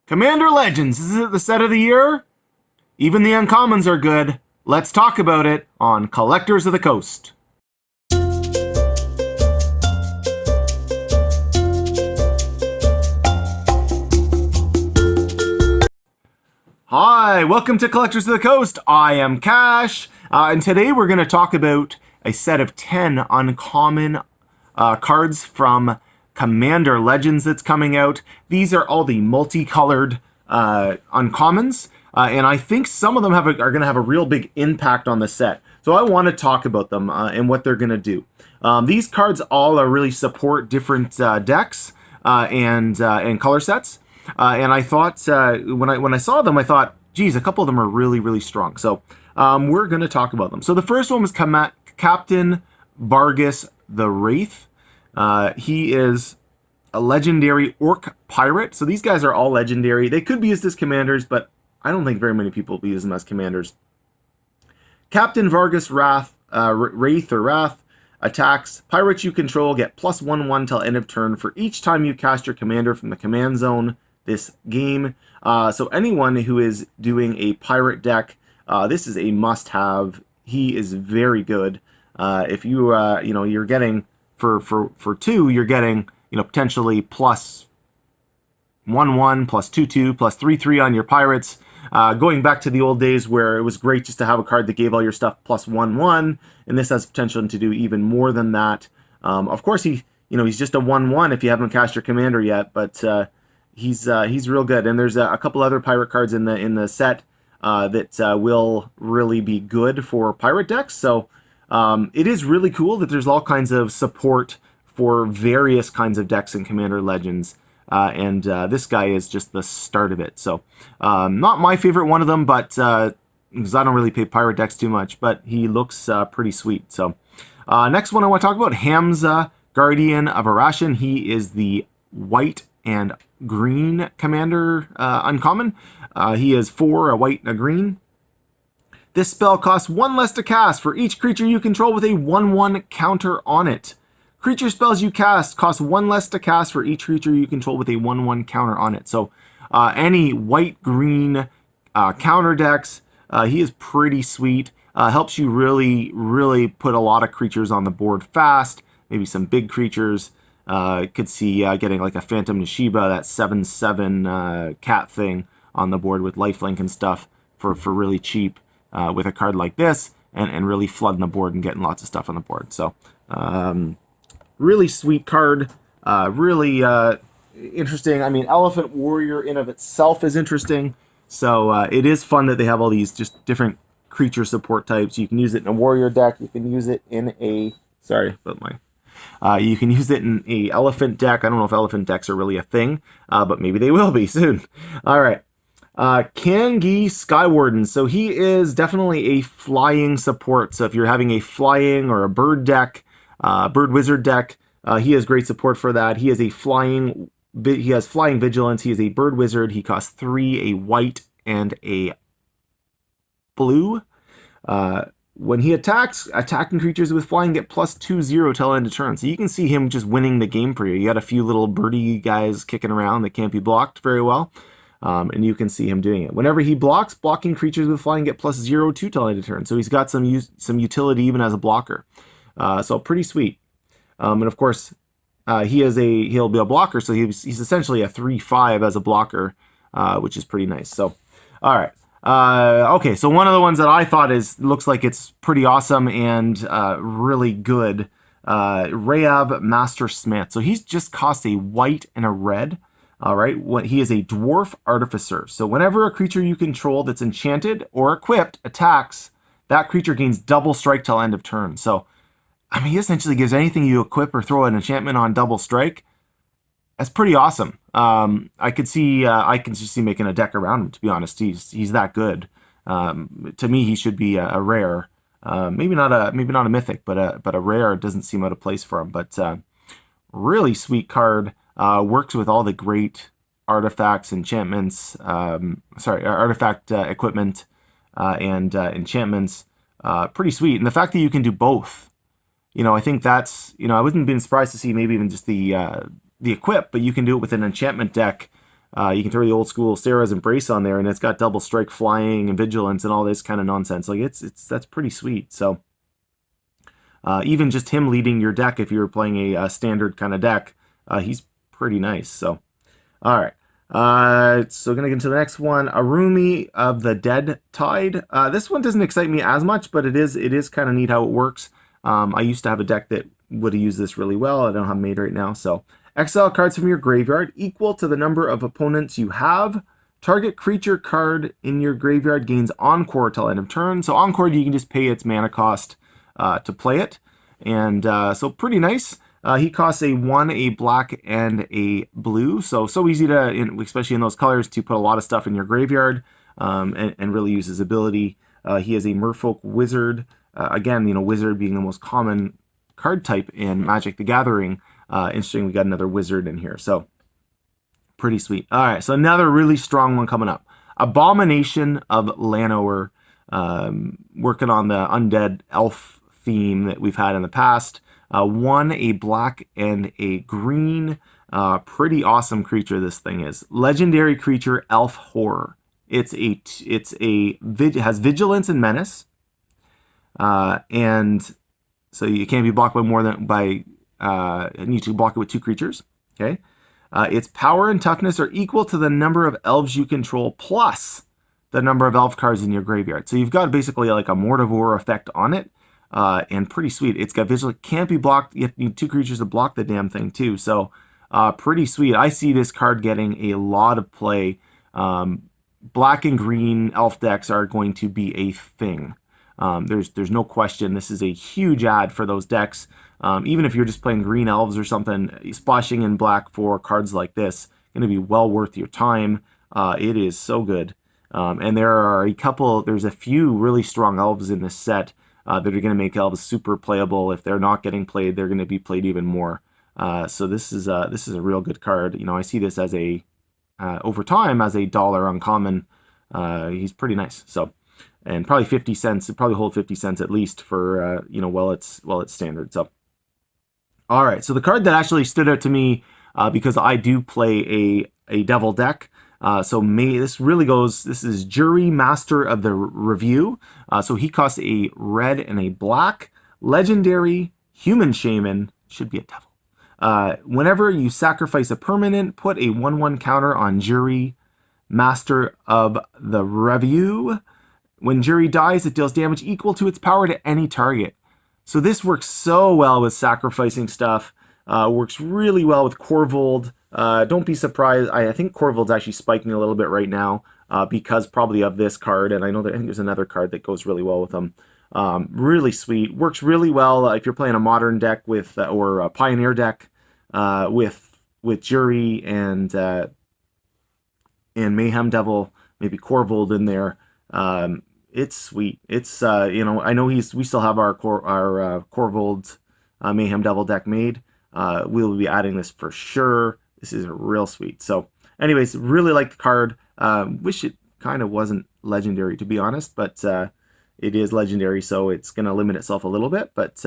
Commander Legends, is it the set of the year? Even the uncommons are good. Let's talk about it on Collectors of the Coast. Hi, welcome to Collectors of the Coast. I am Cash, and today we're going to talk about a set of 10 uncommon cards from Commander Legends that's coming out. These are all the multicolored uncommons, and I think some of them are going to have a real big impact on the set. So I want to talk about them and what they're going to do. These cards all really support different decks and color sets. And I thought when I saw them, I thought, geez, a couple of them are really, really strong. So we're going to talk about them. So the first one was Captain Vargas the Wraith. He is a legendary orc pirate. So these guys are all legendary. They could be used as commanders, but I don't think very many people will use them as commanders. Captain Vargas Wraith attacks. Pirates you control get +1/1 till end of turn for each time you cast your commander from the command zone this game. So anyone who is doing a pirate deck, this is a must-have. He is very good. If you you're getting for 2, you're getting potentially +1/1, +2/2, +3/3 on your pirates. Going back to the old days where it was great just to have a card that gave all your stuff +1/1, and this has potential to do even more than that. Of course, he's just a 1/1 if you haven't cast your commander yet, but he's real good. And there's a couple other pirate cards in the set that will really be good for pirate decks. So it is really cool that there's all kinds of support for various kinds of decks in Commander Legends. And this guy is just the start of it. So not my favorite one of them, but because I don't really play pirate decks too much, but he looks pretty sweet. So next one I want to talk about, Hamza, Guardian of Arashan. He is the white and green commander uncommon. He is 4, a white and a green. This spell costs 1 less to cast for each creature you control with a 1/1 counter on it. Creature spells you cast cost 1 less to cast for each creature you control with a 1/1 counter on it. So any white-green counter decks, he is pretty sweet. Helps you really, really put a lot of creatures on the board fast. Maybe some big creatures. Could see getting like a Phantom Nishiba, that 7/7 cat thing on the board with lifelink and stuff for really cheap with a card like this, and really flooding the board and getting lots of stuff on the board. So really sweet card, really interesting. I mean, Elephant Warrior in of itself is interesting. So it is fun that they have all these just different creature support types. You can use it in a warrior deck. You can use it in a you can use it in a elephant deck. I don't know if elephant decks are really a thing, but maybe they will be soon. All right. Kangi Skywarden. So he is definitely a flying support. So if you're having a flying or a bird deck, bird wizard deck, he has great support for that. He has flying vigilance. He is a bird wizard. He costs 3, a white and a blue. When he attacks, attacking creatures with flying get +2/0 till end of turn. So you can see him just winning the game for you. You got a few little birdie guys kicking around that can't be blocked very well. And you can see him doing it. Whenever he blocks, blocking creatures with flying get +0/2 till end of turn. So he's got some utility even as a blocker. So pretty sweet. And of course, he'll be a blocker. So he's essentially a 3/5 as a blocker, which is pretty nice. So, all right. Okay, so one of the ones that I thought looks like it's pretty awesome and really good, Rayab Master Smith. So he's just cost a white and a red. All right, he is a dwarf artificer. So whenever a creature you control that's enchanted or equipped attacks, that creature gains double strike till end of turn. So, I mean, he essentially gives anything you equip or throw an enchantment on double strike. That's pretty awesome. I can just see making a deck around him. To be honest, he's that good. To me, he should be a rare. Maybe not a mythic, but a rare doesn't seem out of place for him. But really sweet card. Works with all the great artifacts, enchantments. Artifact equipment and enchantments. Pretty sweet. And the fact that you can do both. I think that's. I wouldn't be surprised to see maybe even just the equip, but you can do it with an enchantment deck You can throw the old school Sarah's Embrace on there, and it's got double strike, flying, and vigilance, and all this kind of nonsense. Like that's pretty sweet. So even just him leading your deck, if you were playing a standard kind of deck, he's pretty nice. So all right. So gonna get into the next one, Arumi of the Dead Tide. This one doesn't excite me as much, but it is kind of neat how it works. I used to have a deck that would have used this really well. I don't have made right now. So exile cards from your graveyard equal to the number of opponents you have. Target creature card in your graveyard gains Encore till end of turn. So Encore, you can just pay its mana cost to play it, and so pretty nice. He costs a 1, a black, and a blue. So easy to, especially in those colors, to put a lot of stuff in your graveyard and really use his ability. He is a Merfolk Wizard. Again, Wizard being the most common card type in Magic the Gathering. Interesting, we got another Wizard in here. So pretty sweet. All right, so another really strong one coming up. Abomination of Llanowar, working on the undead elf theme that we've had in the past. 1, a black, and a green. Pretty awesome creature this thing is. Legendary creature, Elf Horror. It has vigilance and menace, and so you can't be blocked by more than you need to block it with 2 creatures. Okay, its power and toughness are equal to the number of elves you control plus the number of elf cards in your graveyard. So you've got basically like a Mortivore effect on it. And pretty sweet. It's got visual, can't be blocked. You need 2 creatures to block the damn thing too. So pretty sweet. I see this card getting a lot of play. Black and green elf decks are going to be a thing. There's no question. This is a huge ad for those decks. Even if you're just playing green elves or something, splashing in black for cards like this going to be well worth your time. It is so good. And there's a few really strong elves in this set that are going to make elves super playable. If they're not getting played, they're going to be played even more. So this is a real good card. I see this as over time as a $1 uncommon. He's pretty nice. So, and probably 50 cents. It probably hold 50 cents at least for while it's standard. So, all right. So the card that actually stood out to me because I do play a devil deck. This is Jury Master of the Review. So he costs a red and a black. Legendary Human Shaman, should be a devil. Whenever you sacrifice a permanent, put a 1/1 counter on Jury Master of the Review. When Jury dies, it deals damage equal to its power to any target. So this works so well with sacrificing stuff. Works really well with Corvold. Don't be surprised. I think Corvold's actually spiking a little bit right now because probably of this card. And I think there's another card that goes really well with them. Really sweet. Works really well if you're playing a modern deck or a Pioneer deck with Jury and Mayhem Devil, maybe Corvold in there. It's sweet. It's I know we still have our Corvold Mayhem Devil deck made. We'll be adding this for sure. This is real sweet. So anyways, really like the card. Wish it kind of wasn't legendary, to be honest, but it is legendary, so it's going to limit itself a little bit. But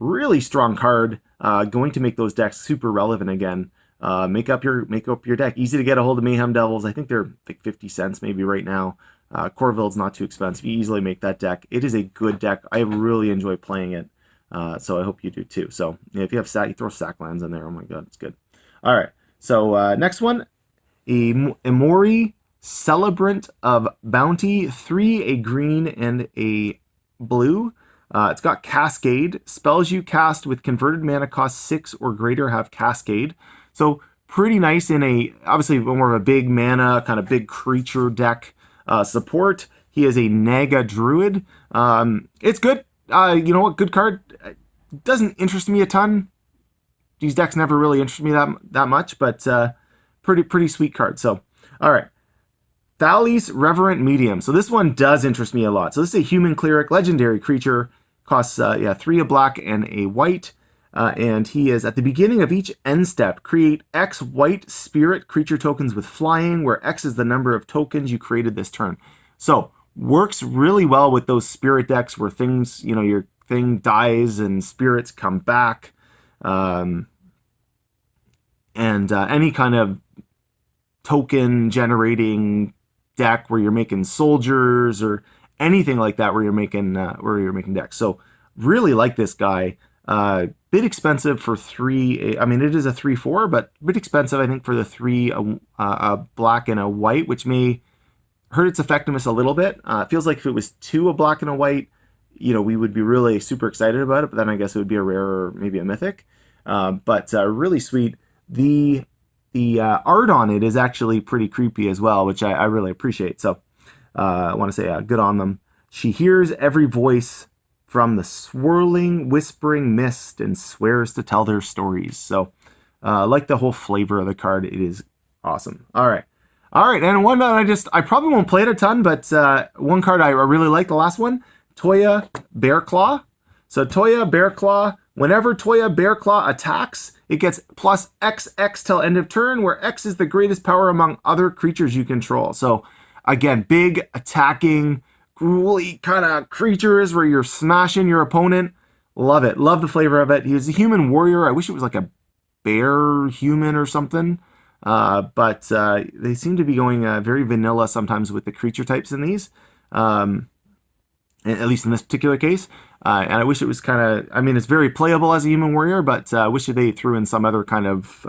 really strong card, going to make those decks super relevant again. Make up your deck. Easy to get a hold of Mayhem Devils. I think they're like 50 cents maybe right now. Corville's not too expensive. You easily make that deck. It is a good deck. I really enjoy playing it. So I hope you do too. So if you have you throw Sacklands in there. Oh my god, it's good. All right. So next one, Emori, Celebrant of Bounty, 3, a green and a blue. It's got Cascade. Spells you cast with converted mana cost 6 or greater have Cascade. So pretty nice in obviously more of a big mana, kind of big creature deck support. He is a Naga Druid. It's good. You know what? Good card. Doesn't interest me a ton. These decks never really interest me that much, but pretty sweet card. So, all right. Thales Reverent Medium. So this one does interest me a lot. So this is a human cleric, legendary creature. Costs 3 a black and a white. And he is at the beginning of each end step, create X white spirit creature tokens with flying, where X is the number of tokens you created this turn. So works really well with those spirit decks where things, your thing dies and spirits come back. And any kind of token generating deck where you're making soldiers or anything like that where you're making decks. So really like this guy. Bit expensive for 3. I mean, it is a 3/4, but a bit expensive, I think, for the 3 a black and a white, which may hurt its effectiveness a little bit. It feels like if it was 2 a black and a white, we would be really super excited about it. But then I guess it would be a rare or maybe a mythic. But really sweet. The art on it is actually pretty creepy as well, which I really appreciate. So I want to say good on them. She hears every voice from the swirling, whispering mist and swears to tell their stories. So like the whole flavor of the card. It is awesome. All right. And one that I probably won't play it a ton, but one card I really like, the last one, Toya Bearclaw. So Toya Bearclaw, whenever Toya Bearclaw attacks, it gets plus XX till end of turn, where X is the greatest power among other creatures you control. So again, big attacking, gruely kind of creatures where you're smashing your opponent. Love it. Love the flavor of it. He's a human warrior. I wish it was like a bear human or something. But they seem to be going very vanilla sometimes with the creature types in these. At least in this particular case. And I wish it was kind of, I mean, it's very playable as a human warrior, but I wish they threw in some other kind of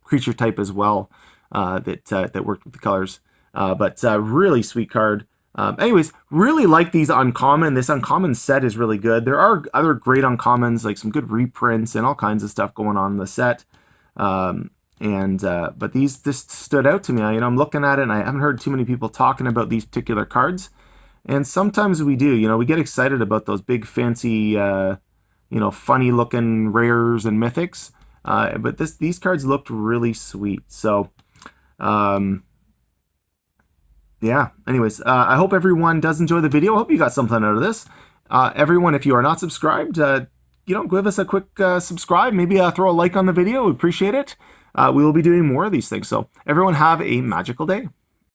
creature type as well that worked with the colors. But really sweet card. Anyways, really like these uncommon. This uncommon set is really good. There are other great uncommons, like some good reprints and all kinds of stuff going on in the set. But these just stood out to me. I'm looking at it and I haven't heard too many people talking about these particular cards. And sometimes we do, we get excited about those big fancy, funny looking rares and mythics. But these cards looked really sweet. So, yeah, anyways, I hope everyone does enjoy the video. I hope you got something out of this. Everyone, if you are not subscribed, give us a quick subscribe. Maybe throw a like on the video. We appreciate it. We will be doing more of these things. So everyone have a magical day.